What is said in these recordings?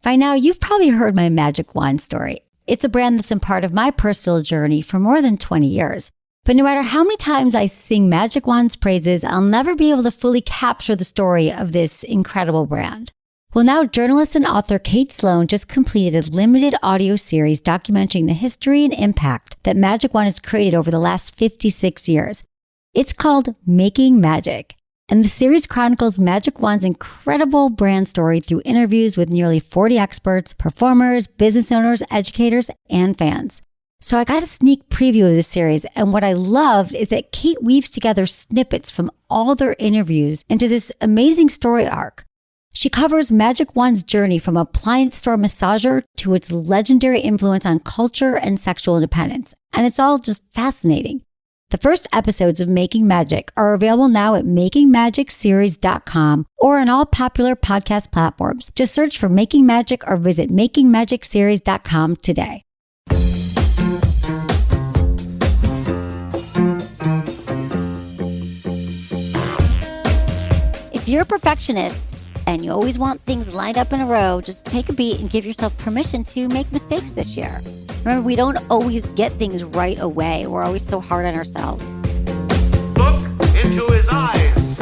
By now, you've probably heard my magic wand story. It's a brand that's been part of my personal journey for more than 20 years. But no matter how many times I sing Magic Wand's praises, I'll never be able to fully capture the story of this incredible brand. Well, now journalist and author Kate Sloan just completed a limited audio series documenting the history and impact that Magic Wand has created over the last 56 years. It's called Making Magic. And the series chronicles Magic Wand's incredible brand story through interviews with nearly 40 experts, performers, business owners, educators, and fans. So I got a sneak preview of the series, and what I loved is that Kate weaves together snippets from all their interviews into this amazing story arc. She covers Magic Wand's journey from appliance store massager to its legendary influence on culture and sexual independence, and it's all just fascinating. The first episodes of Making Magic are available now at makingmagicseries.com or on all popular podcast platforms. Just search for Making Magic or visit makingmagicseries.com today. If you're a perfectionist and you always want things lined up in a row, just take a beat and give yourself permission to make mistakes this year. Remember, we don't always get things right away. We're always so hard on ourselves. Look into his eyes.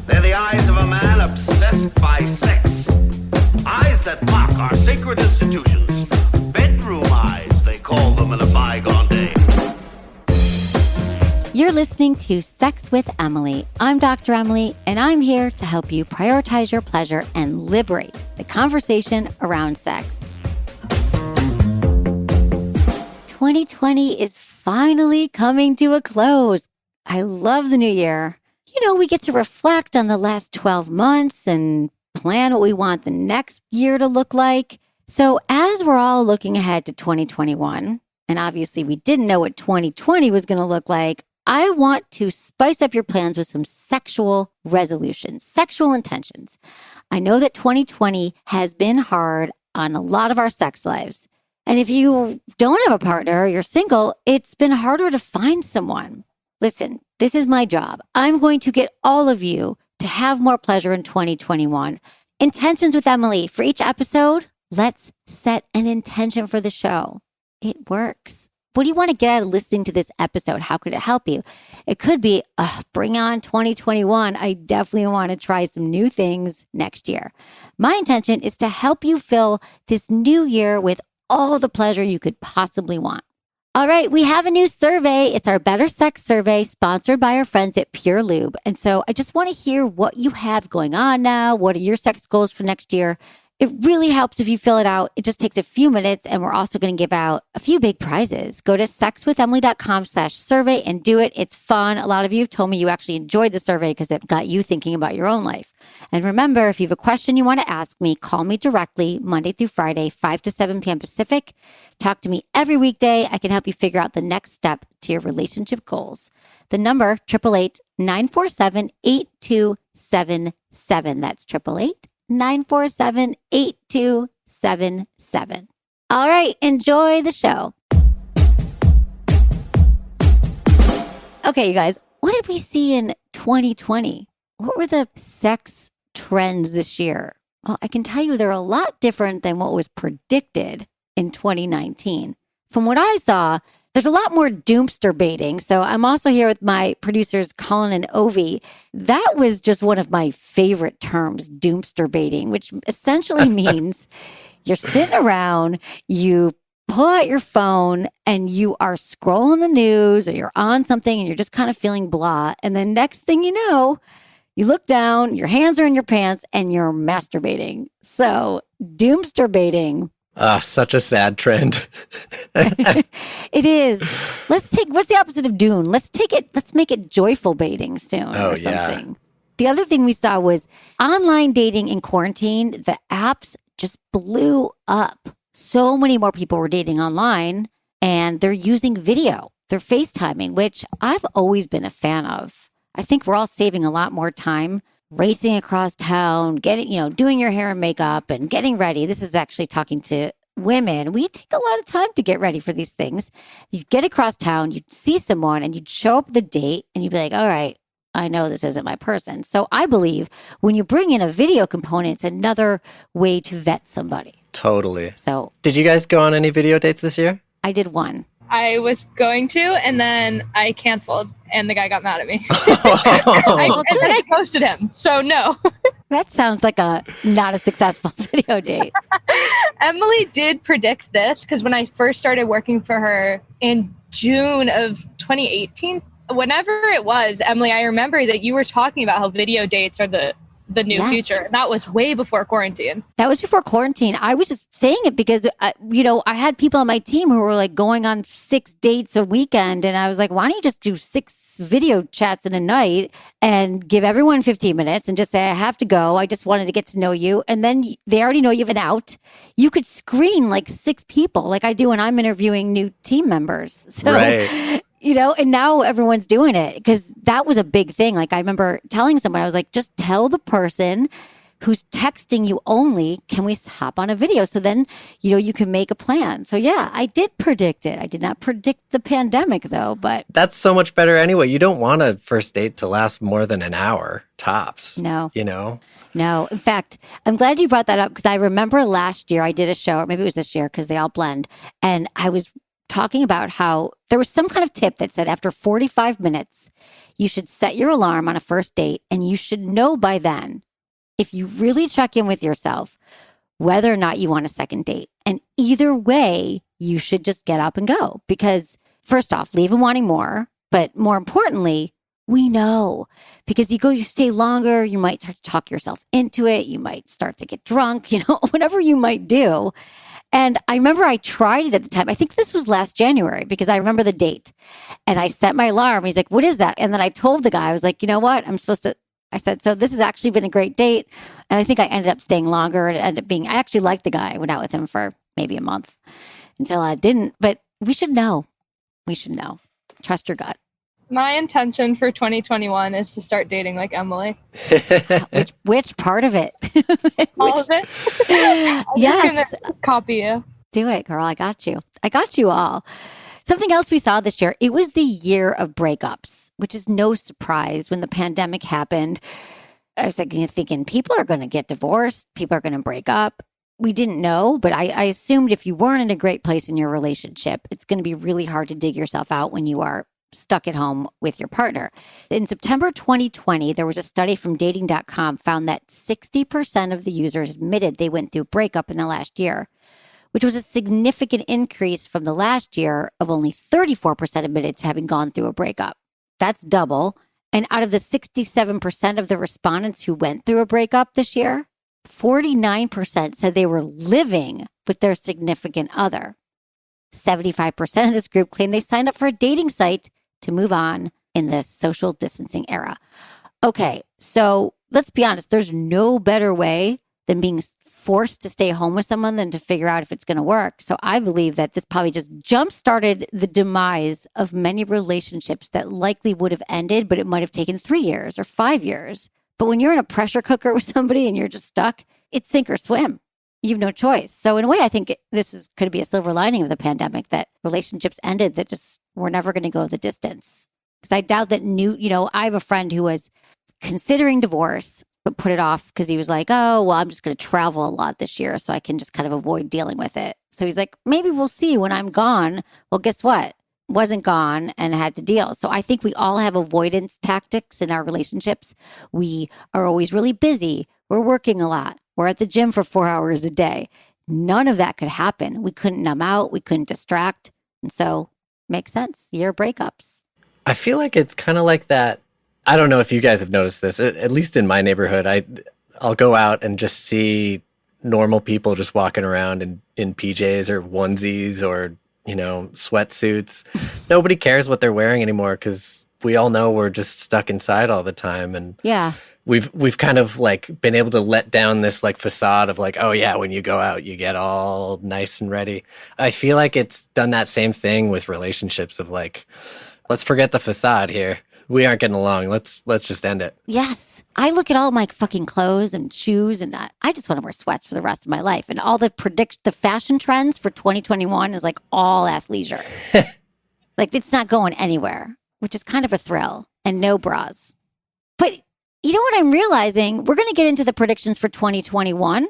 They're the eyes of a man obsessed by sex. Eyes that mock our sacred institutions. Bedroom eyes, they call them in a bygone day. You're listening to Sex with Emily. I'm Dr. Emily, and I'm here to help you prioritize your pleasure and liberate the conversation around sex. 2020 is finally coming to a close. I love the new year. You know, we get to reflect on the last 12 months and plan what we want the next year to look like. So as we're all looking ahead to 2021, and obviously we didn't know what 2020 was going to look like, I want to spice up your plans with some sexual resolutions, sexual intentions. I know that 2020 has been hard on a lot of our sex lives. And if you don't have a partner, you're single, it's been harder to find someone. Listen, this is my job. I'm going to get all of you to have more pleasure in 2021. Intentions with Emily. For each episode, let's set an intention for the show. It works. What do you want to get out of listening to this episode? How could it help you? It could be, bring on 2021. I definitely want to try some new things next year. My intention is to help you fill this new year with all the pleasure you could possibly want. All right, we have a new survey. It's our Better Sex Survey sponsored by our friends at Pure Lube. And so I just want to hear what you have going on now. What are your sex goals for next year? It really helps if you fill it out. It just takes a few minutes, and we're also going to give out a few big prizes. Go to sexwithemily.com/survey and do it. It's fun. A lot of you have told me you actually enjoyed the survey because it got you thinking about your own life. And remember, if you have a question you want to ask me, call me directly Monday through Friday, 5 to 7 p.m. Pacific. Talk to me every weekday. I can help you figure out the next step to your relationship goals. The number, 888-947-8277. That's 888-947-8277. All right, enjoy the show. Okay, you guys, what did we see in 2020? What were the sex trends this year? Well, I can tell you they're a lot different than what was predicted in 2019. From what I saw, there's a lot more doomsterbating. So I'm also here with my producers, Colin and Ovi. That was just one of my favorite terms, doomsterbaiting, which essentially means you're sitting around, you pull out your phone and you are scrolling the news or you're on something and you're just kind of feeling blah. And then next thing you know, you look down, your hands are in your pants and you're masturbating. So doomsterbaiting. Such a sad trend. It is. What's the opposite of doom? Let's make it joyful baiting soon or something. Yeah. The other thing we saw was online dating in quarantine. The apps just blew up. So many more people were dating online and they're using video. They're FaceTiming, which I've always been a fan of. I think we're all saving a lot more time racing across town, doing your hair and makeup and getting ready. This is actually talking to women. We take a lot of time to get ready for these things. You'd get across town, you'd see someone and you'd show up at the date and you'd be like, all right, I know this isn't my person. So I believe when you bring in a video component, it's another way to vet somebody. Totally. So Did you guys go on any video dates this year? I did one. I was going to, and then I canceled, and the guy got mad at me. And then I ghosted him. So no. That sounds like not a successful video date. Emily did predict this because when I first started working for her in June of 2018, whenever it was, Emily, I remember that you were talking about how video dates are the new future. And that was way before quarantine. That was before quarantine. I was just saying it because, I had people on my team who were like going on 6 dates a weekend. And I was like, why don't you just do 6 video chats in a night and give everyone 15 minutes and just say, I have to go. I just wanted to get to know you. And then they already know you have an out. You could screen like 6 people like I do when I'm interviewing new team members. So, Right. And now everyone's doing it because that was a big thing. Like I remember telling someone, I was like, just tell the person who's texting you only, can we hop on a video? So then, you can make a plan. So yeah, I did predict it. I did not predict the pandemic though, but. That's so much better anyway. You don't want a first date to last more than an hour tops. No. No. In fact, I'm glad you brought that up because I remember last year I did a show, or maybe it was this year because they all blend. And I was talking about how there was some kind of tip that said after 45 minutes, you should set your alarm on a first date and you should know by then, if you really check in with yourself, whether or not you want a second date. And either way, you should just get up and go because first off, leave them wanting more. But more importantly, we know because you stay longer, you might start to talk yourself into it. You might start to get drunk, whatever you might do. And I remember I tried it at the time. I think this was last January because I remember the date. And I set my alarm. He's like, what is that? And then I told the guy, I was like, you know what? I said, so this has actually been a great date. And I think I ended up staying longer. And it ended up being, I actually liked the guy. I went out with him for maybe a month until I didn't. But we should know. Trust your gut. My intention for 2021 is to start dating like Emily. Which part of it? All of it. Yes. I'm gonna copy you. Do it, girl. I got you all. Something else we saw this year, it was the year of breakups, which is no surprise. When the pandemic happened, I was thinking people are going to get divorced. People are going to break up. We didn't know, but I assumed if you weren't in a great place in your relationship, it's going to be really hard to dig yourself out when you are stuck at home with your partner. In September 2020, there was a study from dating.com found that 60% of the users admitted they went through a breakup in the last year, which was a significant increase from the last year of only 34% admitted to having gone through a breakup. That's double. And out of the 67% of the respondents who went through a breakup this year, 49% said they were living with their significant other. 75% of this group claimed they signed up for a dating site to move on in this social distancing era. Okay, so let's be honest. There's no better way than being forced to stay home with someone than to figure out if it's going to work. So I believe that this probably just jump-started the demise of many relationships that likely would have ended, but it might have taken 3 years or 5 years. But when you're in a pressure cooker with somebody and you're just stuck, it's sink or swim. You have no choice. So in a way, I think could be a silver lining of the pandemic, that relationships ended that just were never going to go the distance. Because I doubt that I have a friend who was considering divorce, but put it off because he was like, oh, well, I'm just going to travel a lot this year so I can just kind of avoid dealing with it. So he's like, maybe we'll see when I'm gone. Well, guess what? Wasn't gone and had to deal. So I think we all have avoidance tactics in our relationships. We are always really busy. We're working a lot. We're at the gym for 4 hours a day. None of that could happen. We couldn't numb out. We couldn't distract. And so makes sense. Year of breakups. I feel like it's kind of like that. I don't know if you guys have noticed this. At least in my neighborhood, I'll go out and just see normal people just walking around in PJs or onesies or, sweatsuits. Nobody cares what they're wearing anymore because we all know we're just stuck inside all the time. And yeah, we've kind of like been able to let down this like facade of like, oh yeah, when you go out, you get all nice and ready. I feel like it's done that same thing with relationships of like, let's forget the facade here. We aren't getting along. Let's just end it. Yes. I look at all my fucking clothes and shoes and I just want to wear sweats for the rest of my life. And all the fashion trends for 2021 is like all athleisure. Like it's not going anywhere, which is kind of a thrill. And no bras. But you know what I'm realizing? We're going to get into the predictions for 2021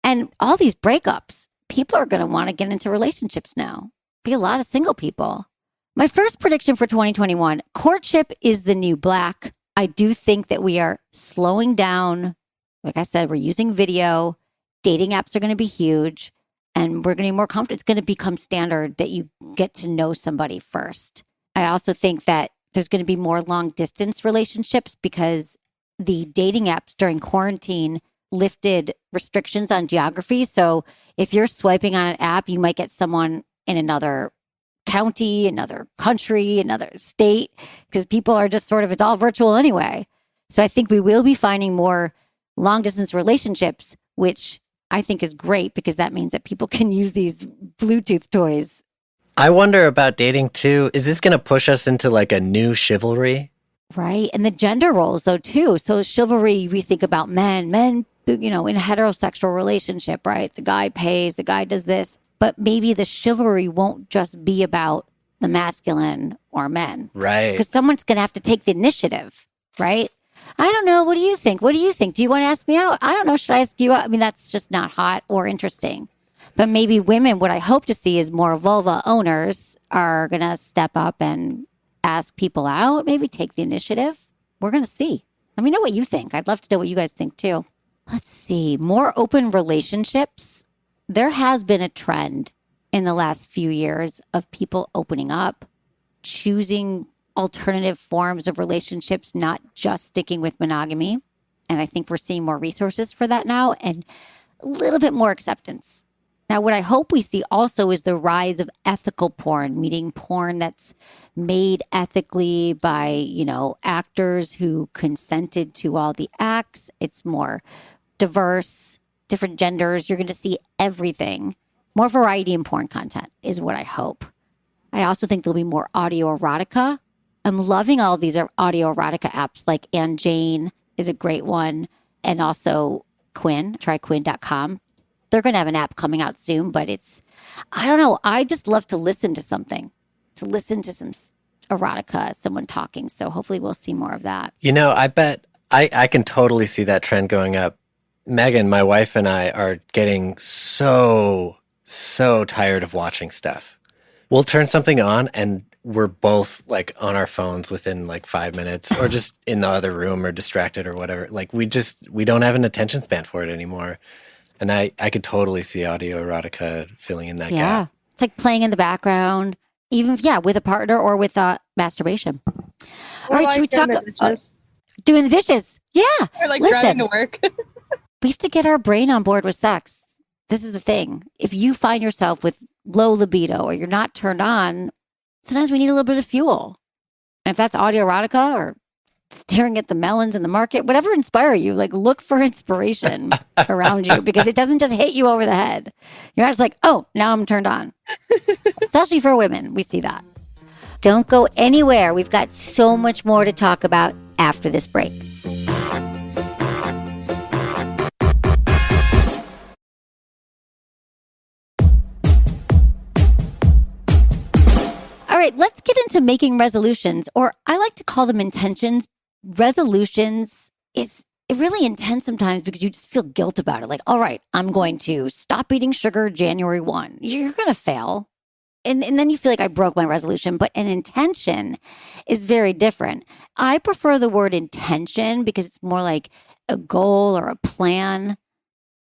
and all these breakups. People are going to want to get into relationships now. Be a lot of single people. My first prediction for 2021, courtship is the new black. I do think that we are slowing down. Like I said, we're using video. Dating apps are going to be huge. And we're going to be more comfortable. It's going to become standard that you get to know somebody first. I also think that there's going to be more long distance relationships because the dating apps during quarantine lifted restrictions on geography. So if you're swiping on an app, you might get someone in another county, another country, another state, because people are just sort of, it's all virtual anyway. So I think we will be finding more long distance relationships, which I think is great because that means that people can use these Bluetooth toys. I wonder about dating too. Is this going to push us into like a new chivalry? Right. And the gender roles though too. So chivalry, we think about men, in a heterosexual relationship, right? The guy pays, the guy does this, but maybe the chivalry won't just be about the masculine or men. Right. Because someone's going to have to take the initiative, right? I don't know. What do you think? Do you want to ask me out? I don't know. Should I ask you out? I mean, that's just not hot or interesting. But maybe women, what I hope to see is more vulva owners are going to step up and ask people out, maybe take the initiative. We're going to see. Let me know what you think. I'd love to know what you guys think too. Let's see. More open relationships. There has been a trend in the last few years of people opening up, choosing alternative forms of relationships, not just sticking with monogamy. And I think we're seeing more resources for that now and a little bit more acceptance. Now, what I hope we see also is the rise of ethical porn, meaning porn that's made ethically by, actors who consented to all the acts. It's more diverse, different genders. You're going to see everything. More variety in porn content is what I hope. I also think there'll be more audio erotica. I'm loving all of these audio erotica apps, like Anne Jane is a great one. And also Quinn, tryquinn.com. They're going to have an app coming out soon, but I don't know. I just love to listen to something, to listen to some erotica, someone talking. So hopefully we'll see more of that. I bet I can totally see that trend going up. Megan, my wife, and I are getting so tired of watching stuff. We'll turn something on and we're both like on our phones within like 5 minutes or just in the other room or distracted or whatever. Like we don't have an attention span for it anymore. And I could totally see audio erotica filling in that gap. It's like playing in the background, even, with a partner or with masturbation. All right, should we talk about doing the dishes? Yeah. Or like driving to work. We have to get our brain on board with sex. This is the thing. If you find yourself with low libido or you're not turned on, sometimes we need a little bit of fuel. And if that's audio erotica or staring at the melons in the market, whatever inspire you, like look for inspiration around you because it doesn't just hit you over the head. You're not just like, oh, now I'm turned on. Especially for women, we see that. Don't go anywhere. We've got so much more to talk about after this break. All right, let's get into making resolutions, or I like to call them intentions. Resolutions is really intense sometimes because you just feel guilt about it. Like, all right, I'm going to stop eating sugar January 1. You're going to fail. And then you feel like I broke my resolution. But an intention is very different. I prefer the word intention because it's more like a goal or a plan.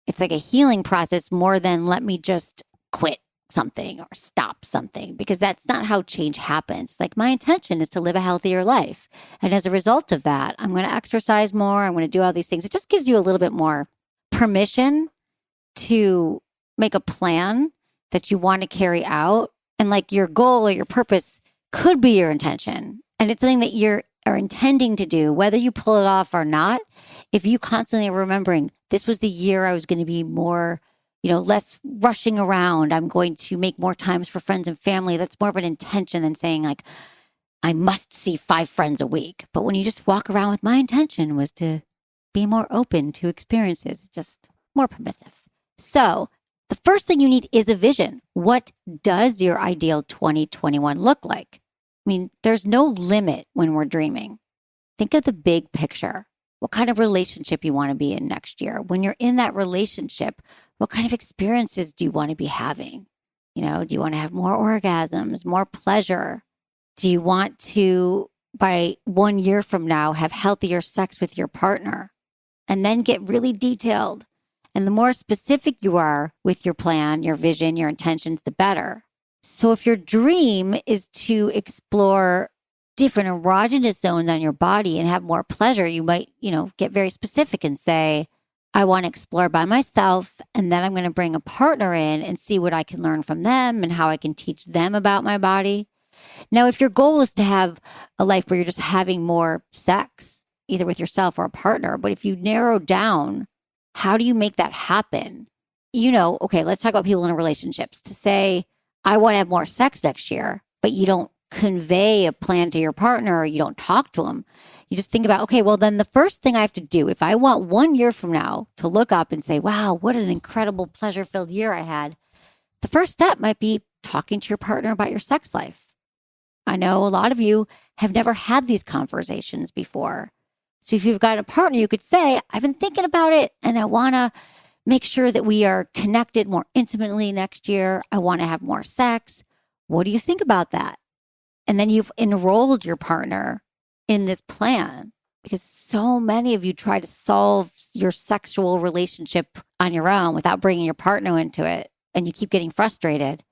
It's like a healing process more than let me just quit something or stop something, because that's not how change happens. Like my intention is to live a healthier life. And as a result of that, I'm going to exercise more. I'm going to do all these things. It just gives you a little bit more permission to make a plan that you want to carry out. And like your goal or your purpose could be your intention. And it's something that you are intending to do, whether you pull it off or not. If you constantly are remembering, this was the year I was going to be more less rushing around. I'm going to make more times for friends and family. That's more of an intention than saying like, I must see 5 friends a week. But when you just walk around with my intention was to be more open to experiences, just more permissive. So the first thing you need is a vision. What does your ideal 2021 look like? I mean, there's no limit when we're dreaming. Think of the big picture. What kind of relationship you want to be in next year? When you're in that relationship, what kind of experiences do you want to be having? You know, do you want to have more orgasms, more pleasure? Do you want to, by 1 year from now, have healthier sex with your partner? And then get really detailed. And the more specific you are with your plan, your vision, your intentions, the better. So if your dream is to explore different erogenous zones on your body and have more pleasure, you might, get very specific and say, I want to explore by myself, and then I'm going to bring a partner in and see what I can learn from them and how I can teach them about my body. Now, if your goal is to have a life where you're just having more sex, either with yourself or a partner, but if you narrow down, how do you make that happen? Okay, let's talk about people in relationships. To say, I want to have more sex next year, but you don't convey a plan to your partner or you don't talk to them. You just think about, okay, well, then the first thing I have to do, if I want 1 year from now to look up and say, wow, what an incredible pleasure-filled year I had, the first step might be talking to your partner about your sex life. I know a lot of you have never had these conversations before. So if you've got a partner, you could say, I've been thinking about it and I want to make sure that we are connected more intimately next year. I want to have more sex. What do you think about that? And then you've enrolled your partner in this plan, because so many of you try to solve your sexual relationship on your own without bringing your partner into it. And you keep getting frustrated.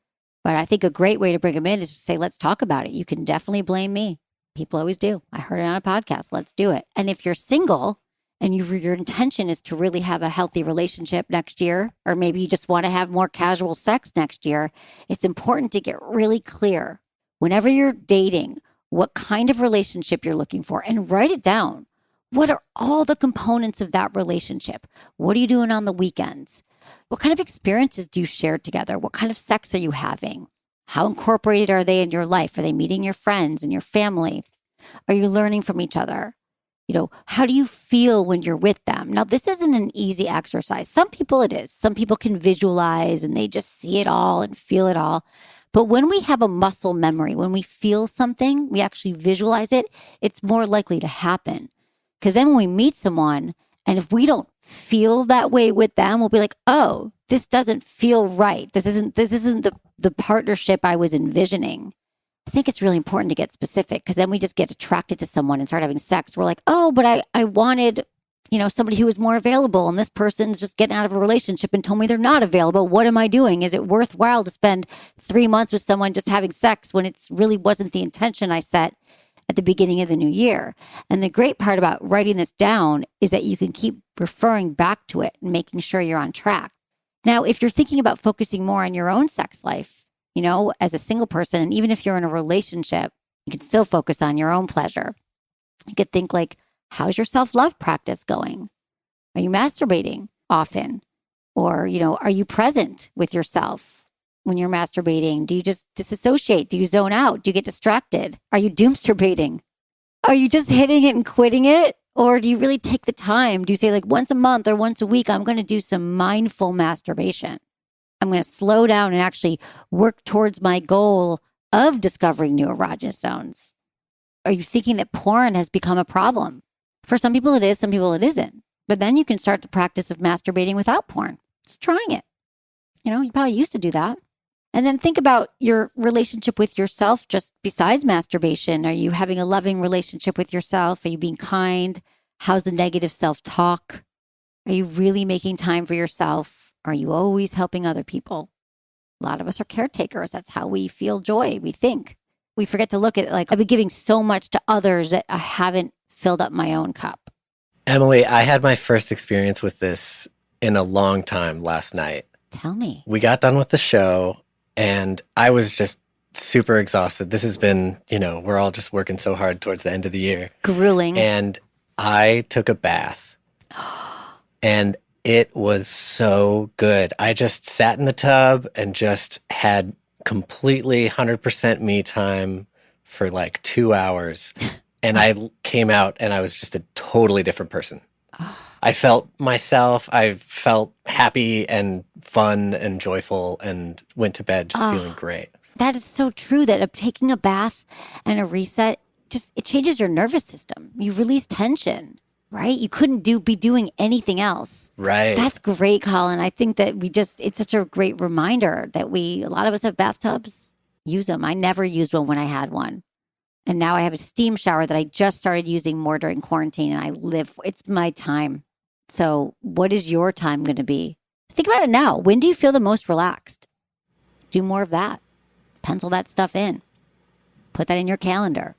But I think a great way to bring them in is to say, let's talk about it. You can definitely blame me. People always do. I heard it on a podcast. Let's do it. And if you're single and your intention is to really have a healthy relationship next year, or maybe you just want to have more casual sex next year, it's important to get really clear whenever you're dating what kind of relationship you're looking for and write it down. What are all the components of that relationship? What are you doing on the weekends? What kind of experiences do you share together? What kind of sex are you having? How incorporated are they in your life? Are they meeting your friends and your family? Are you learning from each other? How do you feel when you're with them? Now, this isn't an easy exercise. Some people it is. Some people can visualize and they just see it all and feel it all. But when we have a muscle memory, when we feel something, we actually visualize it, it's more likely to happen. Because then when we meet someone, and if we don't feel that way with them, we'll be like, oh, this doesn't feel right. This isn't the partnership I was envisioning. I think it's really important to get specific, because then we just get attracted to someone and start having sex. We're like, oh, but I wanted, somebody who was more available, and this person's just getting out of a relationship and told me they're not available. What am I doing? Is it worthwhile to spend 3 months with someone just having sex when it really wasn't the intention I set at the beginning of the new year? And the great part about writing this down is that you can keep referring back to it and making sure you're on track. Now, if you're thinking about focusing more on your own sex life, as a single person, and even if you're in a relationship, you can still focus on your own pleasure. You could think like, how's your self-love practice going? Are you masturbating often? Or, are you present with yourself when you're masturbating? Do you just disassociate? Do you zone out? Do you get distracted? Are you doomsterbating? Are you just hitting it and quitting it? Or do you really take the time? Do you say, like, once a month or once a week, I'm going to do some mindful masturbation? I'm going to slow down and actually work towards my goal of discovering new erogenous zones. Are you thinking that porn has become a problem? For some people it is, some people it isn't. But then you can start the practice of masturbating without porn. Just trying it. You probably used to do that. And then think about your relationship with yourself just besides masturbation. Are you having a loving relationship with yourself? Are you being kind? How's the negative self-talk? Are you really making time for yourself? Are you always helping other people? A lot of us are caretakers. That's how we feel joy. We think. We forget to look at, like, I've been giving so much to others that I haven't filled up my own cup. Emily, I had my first experience with this in a long time last night. Tell me. We got done with the show and I was just super exhausted. This has been, we're all just working so hard towards the end of the year. Grueling. And I took a bath and it was so good. I just sat in the tub and just had completely 100% me time for like 2 hours. And I came out and I was just a totally different person. I felt myself. I felt happy and fun and joyful and went to bed just feeling great. That is so true, that taking a bath and a reset it changes your nervous system. You release tension, right? You couldn't be doing anything else. Right. That's great, Colin. I think that it's such a great reminder that a lot of us have bathtubs, use them. I never used one when I had one. And now I have a steam shower that I just started using more during quarantine, and it's my time. So what is your time going to be? Think about it now. When do you feel the most relaxed? Do more of that. Pencil that stuff in. Put that in your calendar.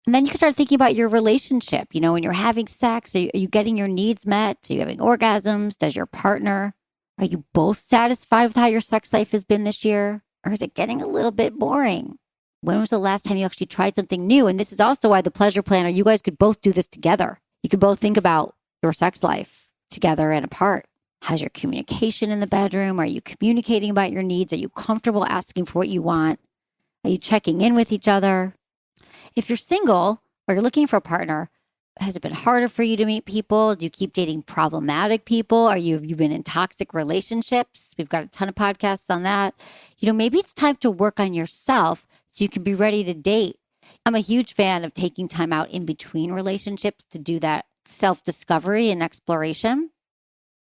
And then you can start thinking about your relationship. You know, when you're having sex, are you getting your needs met? Are you having orgasms? Does your partner? Are you both satisfied with how your sex life has been this year? Or is it getting a little bit boring? When was the last time you actually tried something new? And this is also why the pleasure planner, you guys could both do this together. You could both think about your sex life together and apart. How's your communication in the bedroom? Are you communicating about your needs? Are you comfortable asking for what you want? Are you checking in with each other? If you're single or you're looking for a partner, has it been harder for you to meet people? Do you keep dating problematic people? Have you been in toxic relationships? We've got a ton of podcasts on that. You know, maybe it's time to work on yourself so you can be ready to date. I'm a huge fan of taking time out in between relationships to do that self-discovery and exploration.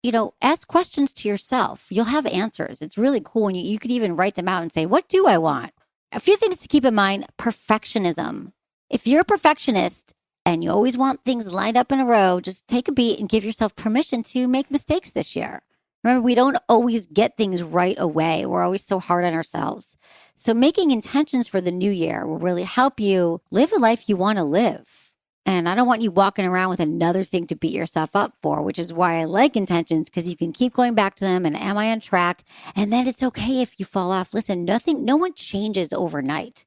You know, ask questions to yourself. You'll have answers. It's really cool. And you could even write them out and say, what do I want? A few things to keep in mind. Perfectionism. If you're a perfectionist and you always want things lined up in a row, just take a beat and give yourself permission to make mistakes this year. Remember, we don't always get things right away. We're always so hard on ourselves. So making intentions for the new year will really help you live a life you want to live. And I don't want you walking around with another thing to beat yourself up for, which is why I like intentions, because you can keep going back to them and am I on track? And then it's okay if you fall off. Listen, no one changes overnight.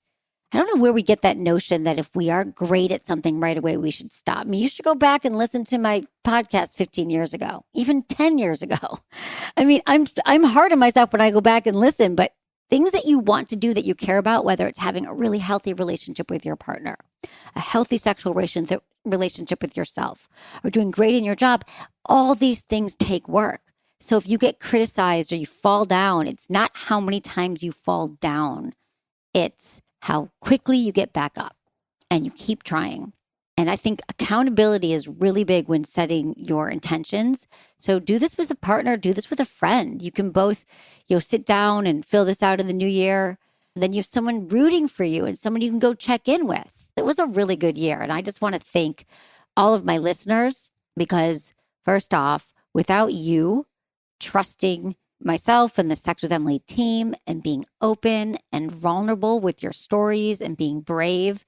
I don't know where we get that notion that if we aren't great at something right away, we should stop. I mean, you should go back and listen to my podcast 15 years ago, even 10 years ago. I mean, I'm hard on myself when I go back and listen, but things that you want to do that you care about, whether it's having a really healthy relationship with your partner, a healthy sexual relationship with yourself, or doing great in your job, all these things take work. So if you get criticized or you fall down, it's not how many times you fall down. It's how quickly you get back up and you keep trying. And I think accountability is really big when setting your intentions. So do this with a partner, do this with a friend. You can both, sit down and fill this out in the new year. And then you have someone rooting for you and someone you can go check in with. It was a really good year. And I just want to thank all of my listeners because first off, without you trusting myself and the Sex with Emily team and being open and vulnerable with your stories and being brave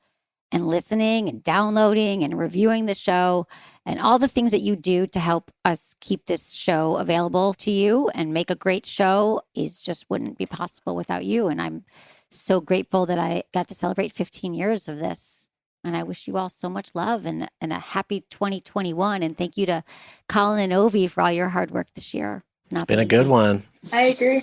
and listening and downloading and reviewing the show and all the things that you do to help us keep this show available to you and make a great show just wouldn't be possible without you. And I'm so grateful that I got to celebrate 15 years of this. And I wish you all so much love and a happy 2021. And thank you to Colin and Ovi for all your hard work this year. It's been a good one. I agree.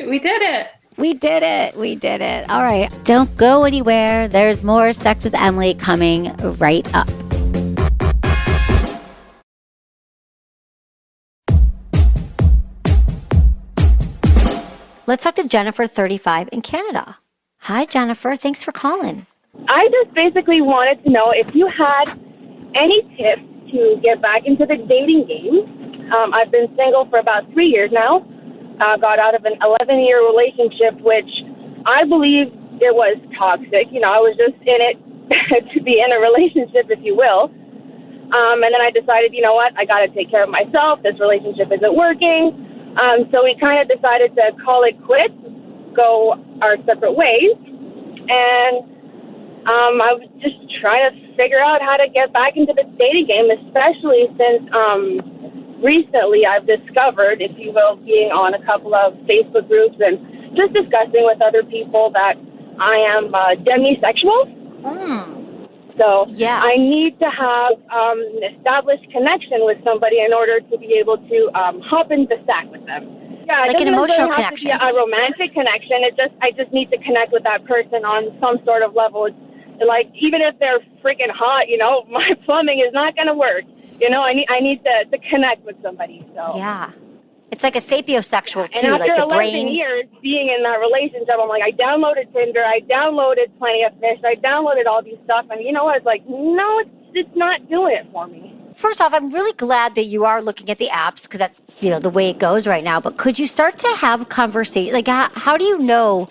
We did it. We did it. We did it. All right. Don't go anywhere. There's more Sex with Emily coming right up. Let's talk to Jennifer, 35, in Canada. Hi, Jennifer. Thanks for calling. I just basically wanted to know if you had any tips to get back into the dating game. I've been single for about 3 years now. Got out of an 11-year relationship, which I believe it was toxic. I was just in it to be in a relationship, if you will. And then I decided, you know what, I got to take care of myself. This relationship isn't working. So we kind of decided to call it quits, go our separate ways. And I was just trying to figure out how to get back into the dating game, especially since recently I've discovered, if you will, being on a couple of Facebook groups and just discussing with other people that I am demisexual. So yeah. I need to have an established connection with somebody in order to be able to hop in the sack with them. Yeah, like an emotional connection. Have to be a romantic connection. I just need to connect with that person on some sort of level. Like, even if they're freaking hot, my plumbing is not going to work. I need to connect with somebody. So yeah, It's like a sapiosexual too, and after like the 11 brain. years being in that relationship, I'm like, I downloaded Tinder, I downloaded Plenty of Fish, I downloaded all these stuff, and you know what? It's like, no, it's not doing it for me. First off, I'm really glad that you are looking at the apps because that's, the way it goes right now. But could you start to have conversation? Like, how do you know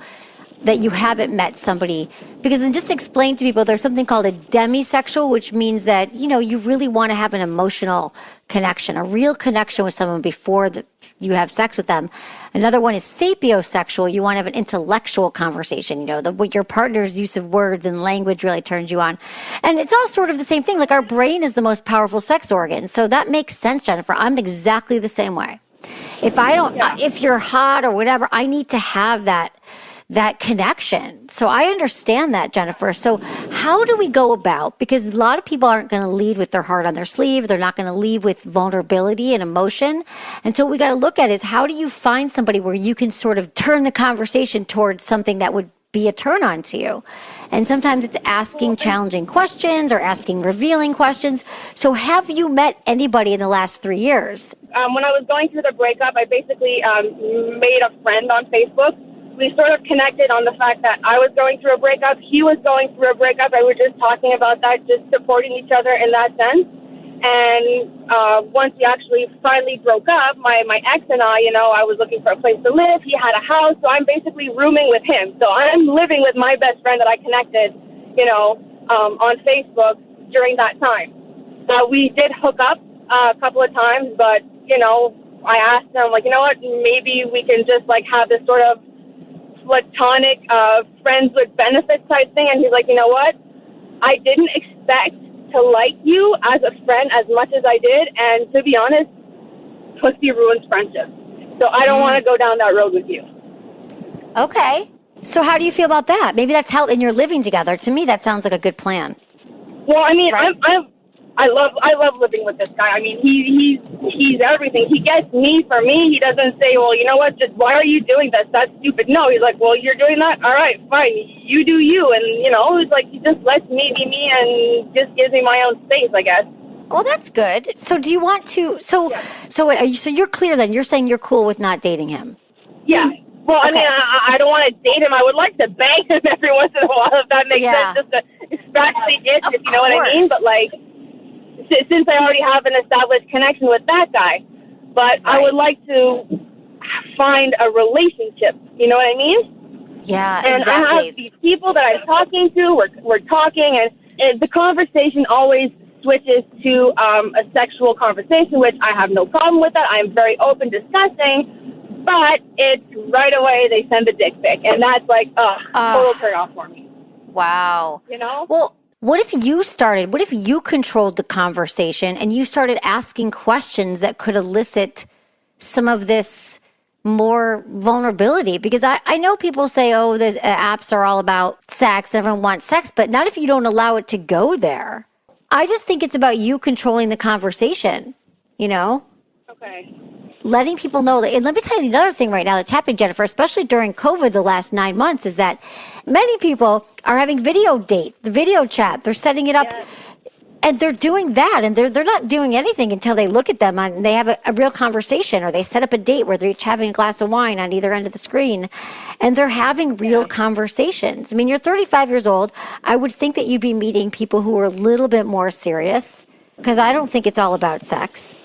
that you haven't met somebody? Because then just explain to people there's something called a demisexual, which means that, you really want to have an emotional connection, a real connection with someone before you have sex with them. Another one is sapiosexual. You want to have an intellectual conversation, your partner's use of words and language really turns you on. And it's all sort of the same thing. Like our brain is the most powerful sex organ. So that makes sense, Jennifer. I'm exactly the same way. If you're hot or whatever, I need to have that connection. So I understand that, Jennifer. So how do we go about, because a lot of people aren't going to lead with their heart on their sleeve. They're not going to lead with vulnerability and emotion. And so what we got to look at is how do you find somebody where you can sort of turn the conversation towards something that would be a turn on to you. And sometimes it's asking challenging questions or asking revealing questions. So have you met anybody in the last 3 years? When I was going through the breakup, I basically made a friend on Facebook. We sort of connected on the fact that I was going through a breakup. He was going through a breakup. I was just talking about that, just supporting each other in that sense. And once we actually finally broke up, my ex and I was looking for a place to live. He had a house, so I'm basically rooming with him. So I'm living with my best friend that I connected, on Facebook during that time. We did hook up a couple of times, but, I asked him, like, you know what, maybe we can just, like, have this sort of platonic friends with benefits type thing. And he's like, you know what? I didn't expect to like you as a friend as much as I did. And to be honest, pussy ruins friendship. So I don't want to go down that road with you. Okay. So how do you feel about that? Maybe that's how, and you're living together. To me, that sounds like a good plan. Well, I mean, right? I love living with this guy. I mean, he's everything. He gets me for me. He doesn't say, well, you know what, just why are you doing this? That's stupid. No, he's like, well, you're doing that? All right, fine. You do you. And, it's like he just lets me be me and just gives me my own space, I guess. Well, that's good. So do you want to, so you're clear then. You're saying you're cool with not dating him. Yeah. Well, Okay. I mean, I don't want to date him. I would like to bang him every once in a while, if that makes sense, just to scratch the itch, if you know what I mean. But, like, since I already have an established connection with that guy, but I would like to find a relationship. You know what I mean? Yeah, and exactly. I have these people that I'm talking to. We're talking, and the conversation always switches to a sexual conversation, which I have no problem with that. I'm very open discussing. But it's right away they send the dick pic, and that's like, total turn off for me. Wow. Well, what if you controlled the conversation and you started asking questions that could elicit some of this more vulnerability? Because I know people say, oh, the apps are all about sex, everyone wants sex, but not if you don't allow it to go there. I just think it's about you controlling the conversation, Okay. Letting people know that, and let me tell you another thing right now that's happening, Jennifer, especially during COVID the last 9 months, is that many people are having video date, the video chat. They're setting it up, and they're doing that, and they're not doing anything until they look at them and they have a real conversation, or they set up a date where they're each having a glass of wine on either end of the screen, and they're having real conversations. I mean, you're 35 years old. I would think that you'd be meeting people who are a little bit more serious, because I don't think it's all about sex.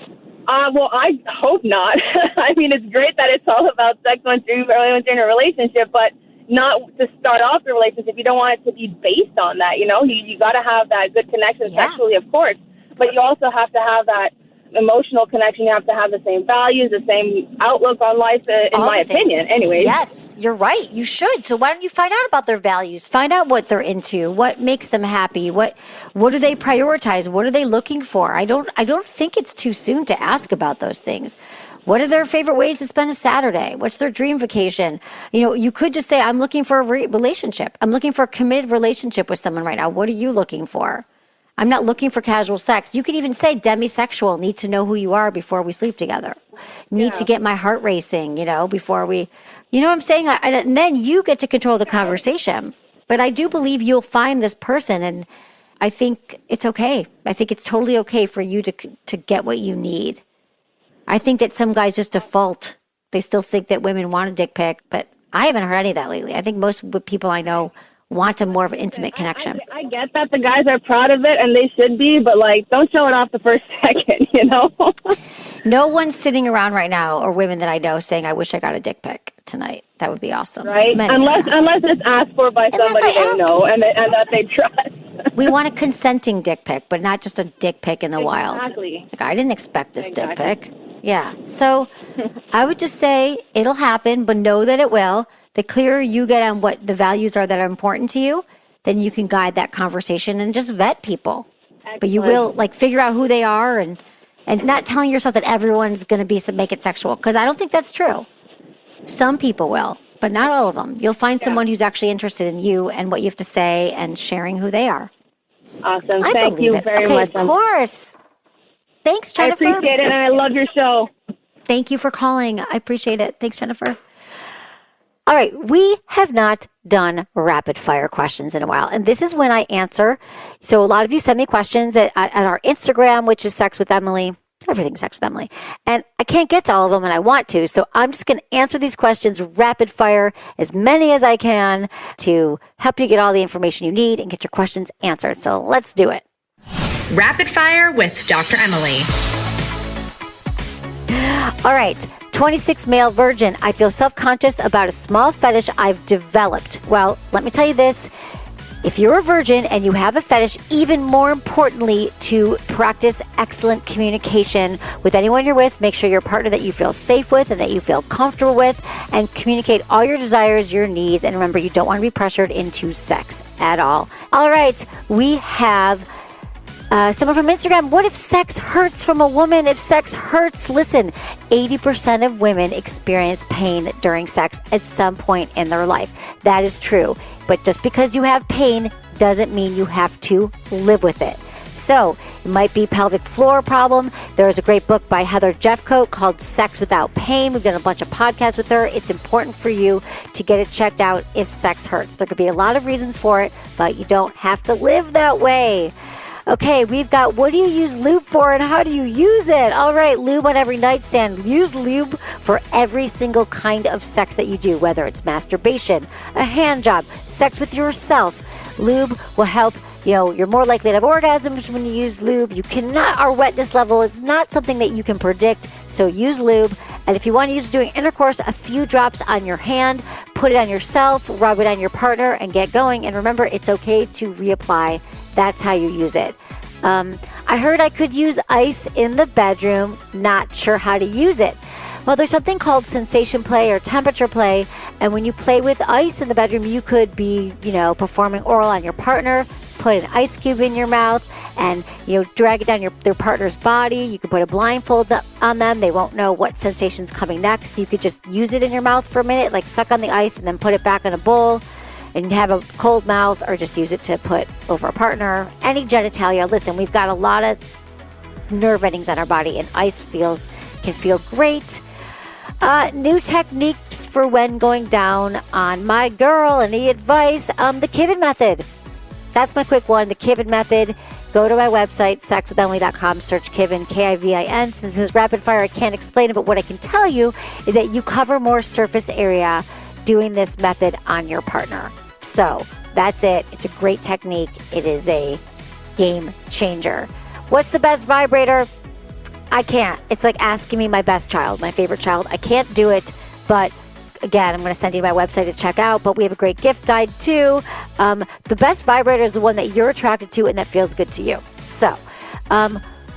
Well, I hope not. I mean, it's great that it's all about sex once you're in a relationship, but not to start off the relationship. You don't want it to be based on that, You got to have that good connection sexually, of course, but you also have to have that emotional connection. You have to have the same values, the same outlook on life, in my opinion, anyways. Yes, you're right. You should. So why don't you find out about their values? Find out what they're into, what makes them happy, what do they prioritize, what are they looking for? I don't think it's too soon to ask about those things. What are their favorite ways to spend a Saturday? What's their dream vacation? You could just say, I'm looking for a relationship. I'm looking for a committed relationship with someone right now. What are you looking for? I'm not looking for casual sex. You could even say demisexual, need to know who you are before we sleep together. Need to get my heart racing, before we, what I'm saying? And then you get to control the conversation. But I do believe you'll find this person, and I think it's okay. I think it's totally okay for you to get what you need. I think that some guys just default. They still think that women want a dick pic, but I haven't heard any of that lately. I think most people I know want a more of an intimate connection. I get that the guys are proud of it, and they should be, but, like, don't show it off the first second, you know? No one's sitting around right now, or women that I know, saying, I wish I got a dick pic tonight. That would be awesome. Right? Unless it's asked for by somebody they know and that they trust. We want a consenting dick pic, but not just a dick pic in the wild. Exactly. Like, I didn't expect this dick pic. Yeah. So I would just say it'll happen, but know that it will. The clearer you get on what the values are that are important to you, then you can guide that conversation and just vet people. Excellent. But you will, like, figure out who they are and not telling yourself that everyone's going to make it sexual, because I don't think that's true. Some people will, but not all of them. You'll find someone who's actually interested in you and what you have to say and sharing who they are. Awesome. Thank you very much. Of course. Thanks, Jennifer. I appreciate it, and I love your show. Thank you for calling. I appreciate it. Thanks, Jennifer. All right, we have not done rapid fire questions in a while, and this is when I answer. So a lot of you send me questions at our Instagram, which is Sex with Emily. Everything's Sex with Emily. And I can't get to all of them, and I want to. So I'm just going to answer these questions rapid fire, as many as I can, to help you get all the information you need and get your questions answered. So let's do it. Rapid fire with Dr. Emily. All right. 26 male virgin. I feel self-conscious about a small fetish I've developed. Well, let me tell you this. If you're a virgin and you have a fetish, even more importantly, to practice excellent communication with anyone you're with. Make sure you're a partner that you feel safe with and that you feel comfortable with, and communicate all your desires, your needs. And remember, you don't want to be pressured into sex at all. All right. We have someone from Instagram. What if sex hurts from a woman? If sex hurts, listen, 80% of women experience pain during sex at some point in their life. That is true. But just because you have pain doesn't mean you have to live with it. So it might be pelvic floor problem. There is a great book by Heather Jeffcoat called Sex Without Pain. We've done a bunch of podcasts with her. It's important for you to get it checked out if sex hurts. There could be a lot of reasons for it, but you don't have to live that way. Okay, we've got, what do you use lube for and how do you use it? All right, lube on every nightstand. Use lube for every single kind of sex that you do, whether it's masturbation, a hand job, sex with yourself. Lube will help. You know, you're more likely to have orgasms when you use lube. Our wetness level is not something that you can predict, so use lube. And if you want to use it during intercourse, a few drops on your hand, put it on yourself, rub it on your partner, and get going. And remember, it's okay to reapply. That's how you use it. I heard I could use ice in the bedroom, not sure how to use it. Well, there's something called sensation play or temperature play. And when you play with ice in the bedroom, you could be, performing oral on your partner, put an ice cube in your mouth and, drag it down their partner's body. You could put a blindfold on them. They won't know what sensation's coming next. You could just use it in your mouth for a minute, like suck on the ice and then put it back in a bowl and have a cold mouth, or just use it to put over a partner. Any genitalia. Listen, we've got a lot of nerve endings on our body, and ice can feel great. New techniques for when going down on my girl. Any advice? The Kivin method. That's my quick one. The Kivin method. Go to my website, sexwithemily.com, search Kivin, Kivin. Since this is rapid fire, I can't explain it, but what I can tell you is that you cover more surface area doing this method on your partner. So that's it. It's a great technique. It is a game changer. What's the best vibrator? I can't. It's like asking me my best child, my favorite child. I can't do it, but again, I'm going to send you my website to check out, but we have a great gift guide too. The best vibrator is the one that you're attracted to and that feels good to you. So,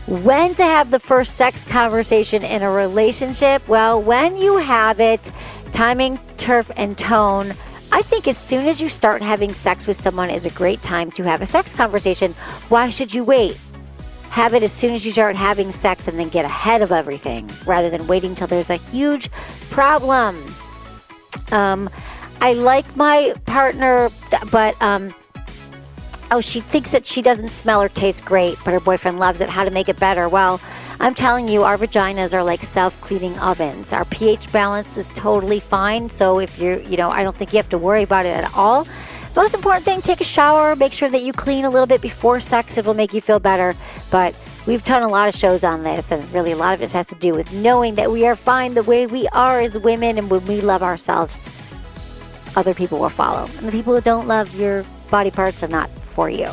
when to have the first sex conversation in a relationship? Well, when you have it, timing, turf, and tone. I think as soon as you start having sex with someone is a great time to have a sex conversation. Why should you wait? Have it as soon as you start having sex and then get ahead of everything rather than waiting till there's a huge problem. I like my partner, but she thinks that she doesn't smell or taste great, but her boyfriend loves it. How to make it better? Well, I'm telling you, our vaginas are like self-cleaning ovens. Our pH balance is totally fine. So if you're, I don't think you have to worry about it at all. Most important thing, take a shower. Make sure that you clean a little bit before sex. It'll make you feel better. But We've done a lot of shows on this, and really a lot of this has to do with knowing that we are fine the way we are as women, and when we love ourselves, other people will follow. And the people who don't love your body parts are not for you.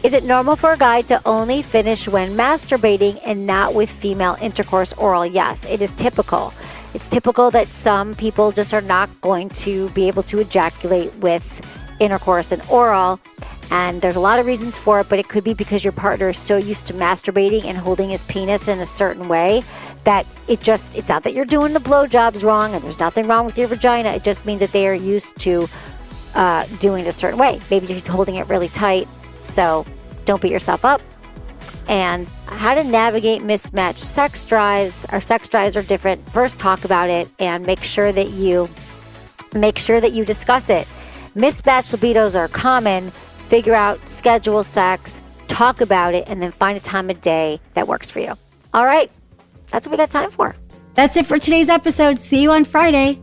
Is it normal for a guy to only finish when masturbating and not with female intercourse oral? Yes, it is typical. It's typical that some people just are not going to be able to ejaculate with intercourse and oral. And there's a lot of reasons for it, but it could be because your partner is so used to masturbating and holding his penis in a certain way that it's not that you're doing the blowjobs wrong and there's nothing wrong with your vagina. It just means that they are used to doing it a certain way. Maybe he's holding it really tight, so don't beat yourself up. And how to navigate mismatched sex drives. Our sex drives are different. First, talk about it and make sure that you discuss it. Mismatched libidos are common. Figure out, schedule sex, talk about it, and then find a time of day that works for you. All right, that's what we got time for. That's it for today's episode. See you on Friday.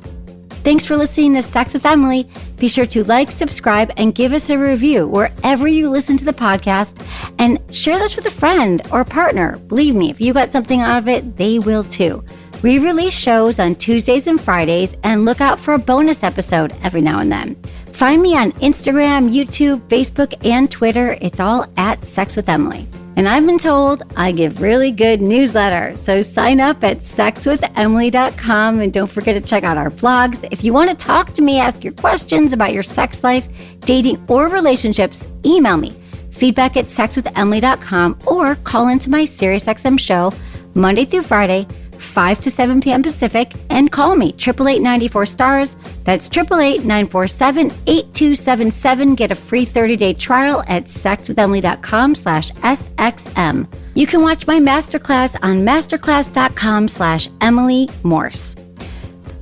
Thanks for listening to Sex with Emily. Be sure to like, subscribe, and give us a review wherever you listen to the podcast. And share this with a friend or partner. Believe me, if you got something out of it, they will too. We release shows on Tuesdays and Fridays, and look out for a bonus episode every now and then. Find me on Instagram, YouTube, Facebook, and Twitter. It's all at Sex with Emily. And I've been told I give really good newsletters. So sign up at sexwithemily.com, and don't forget to check out our blogs. If you want to talk to me, ask your questions about your sex life, dating, or relationships, email me, feedback@sexwithemily.com, or call into my SiriusXM show Monday through Friday, 5 to 7 p.m. Pacific, and call me, 888-94-STARS. That's 888-947-8277. Get a free 30-day trial at sexwithemily.com/SXM. You can watch my masterclass on masterclass.com/Emily Morse.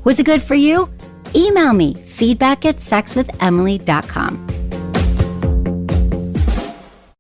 Was it good for you? Email me, feedback@sexwithemily.com.